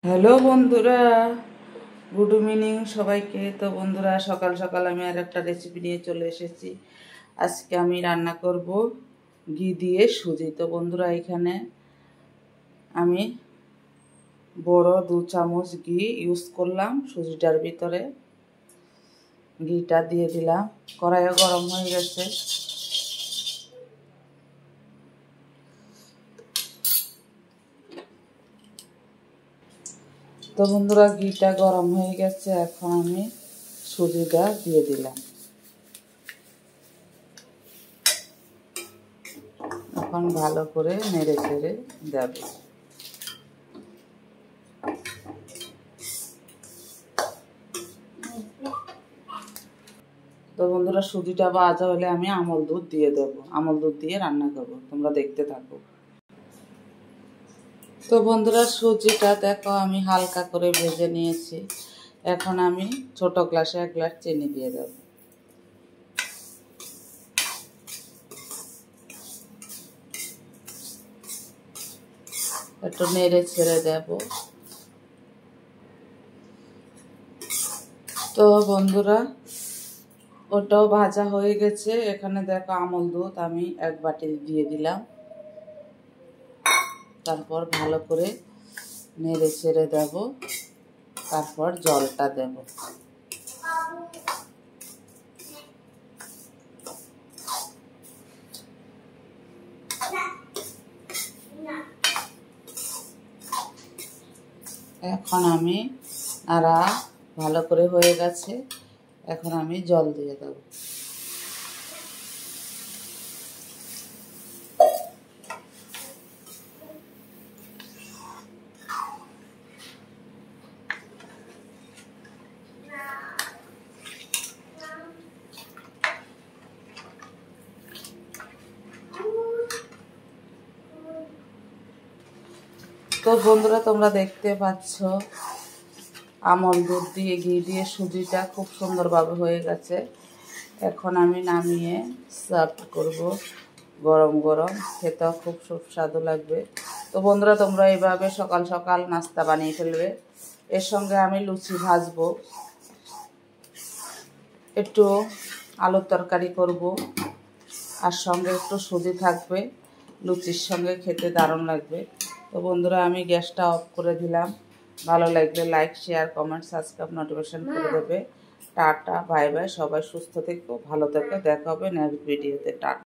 Hello বন্ধুরা, good evening সবাইকে। তো বন্ধুরা, সকাল সকাল আমি আর একটা রেসিপি নিয়ে চলে এসেছি। আজকে আমি রান্না করব ঘি দিয়ে সুজি। তো বন্ধুরা, এখানে আমি বড় 2 চামচ ঘি ইউজ করলাম সুজিটার ভিতরে। ঘিটা দিয়ে দিলাম, কড়াইও গরম হয়ে গেছে। তো বন্ধুরা, ঘিটা গরম হয়ে গেছে, এখন আমি সুজিটা দিয়ে দিলাম। এখন ভালো করে নেড়ে চেড়ে দেব। তো বন্ধুরা, সুজিটা ভাজা হলে আমি আমল দুধ দিয়ে দেবো। আমল দুধ দিয়ে রান্না করবো, তোমরা দেখতে থাকো। তো বন্ধুরা, সুজিটা দেখো আমি হালকা করে ভেজে নিয়েছি। এখন আমি ছোট গ্লাসে 1 গ্লাস চিনি দিয়ে দেবো। একটু নেড়ে ছেড়ে দেব। তো বন্ধুরা, ওটাও ভাজা হয়ে গেছে। এখানে দেখো আমল দুধ আমি 1 বাটি দিয়ে দিলাম। তারপর ভালো করে নেড়ে ছেড়ে দেব। তারপর জলটা দেব। এখন আমি ভালো করে হয়ে গেছে। এখন আমি জল দিয়ে দেব। তো বন্ধুরা, তোমরা দেখতে পাচ্ছ আমল দুধ দিয়ে ঘি দিয়ে সুজিটা খুব সুন্দরভাবে হয়ে গেছে। এখন আমি নামিয়ে সার্ভ করব। গরম গরম খেতেও খুব সুস্বাদু লাগবে। তো বন্ধুরা, তোমরা এইভাবে সকাল সকাল নাস্তা বানিয়ে ফেলবে। এর সঙ্গে আমি লুচি ভাজবো, একটু আলুর তরকারি করব, আর সঙ্গে একটু সুজি থাকবে। লুচির সঙ্গে খেতে দারুণ লাগবে। তো বন্ধুরা, আমি গ্যাসটা অফ করে দিলাম। ভালো লাগলে like, share, comment, subscribe, notification করে দেবে। Tata, bye bye. সবাই সুস্থ থেকো, ভালো থেকো। দেখা হবে নেক্সট ভিডিওতে। টাটা।